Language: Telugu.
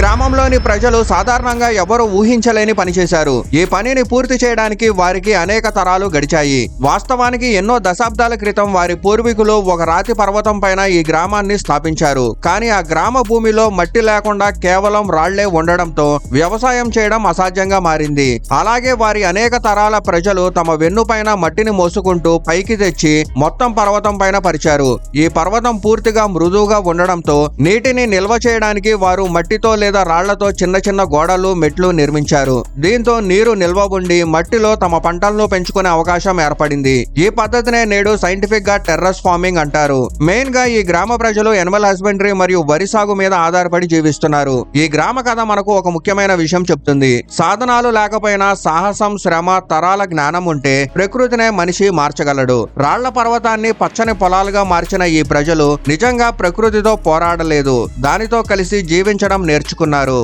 గ్రామంలోని ప్రజలు సాధారణంగా ఎవరు ఊహించలేని పని చేశారు. ఈ పనిని పూర్తి చేయడానికి వారికి అనేక తరాలు గడిచాయి. వాస్తవానికి ఎన్నో దశాబ్దాల క్రితం వారి పూర్వీకులు ఒక రాతి పర్వతం పైన ఈ గ్రామాన్ని స్థాపించారు. కానీ ఆ గ్రామ భూమిలో మట్టి లేకుండా కేవలం రాళ్లే ఉండడంతో వ్యవసాయం చేయడం అసాధ్యంగా మారింది. అలాగే వారి అనేక తరాల ప్రజలు తమ వెన్నుపైన మట్టిని మోసుకుంటూ పైకి తెచ్చి మొత్తం పర్వతం పైన పరిచారు. ఈ పర్వతం పూర్తిగా మృదువుగా ఉండడంతో నీటిని నిల్వ చేయడానికి వారు మట్టితో లేదా రాళ్లతో చిన్న చిన్న గోడలు, మెట్లు నిర్మించారు. దీంతో నీరు నిల్వ ఉండి మట్టిలో తమ పంటలను పెంచుకునే అవకాశం ఏర్పడింది. ఈ పద్ధతినే నేడు సైంటిఫిక్ గా టెర్రస్ ఫార్మింగ్ అంటారు. మెయిన్ గా ఈ గ్రామ ప్రజలు ఎనిమల్ హస్బెండరీ మరియు వరి సాగు మీద ఆధారపడి జీవిస్తున్నారు. ఈ గ్రామ కథ మనకు ఒక ముఖ్యమైన విషయం చెప్తుంది. సాధనాలు లేకపోయినా సాహసం, శ్రమ, తరాల జ్ఞానం ఉంటే ప్రకృతినే మనిషి మార్చగలడు. రాళ్ల పర్వతాన్ని పచ్చని పొలాలుగా మార్చిన ఈ ప్రజలు నిజంగా ప్రకృతితో పోరాడలేదు, దానితో కలిసి జీవించడం నేర్చుకున్నారు.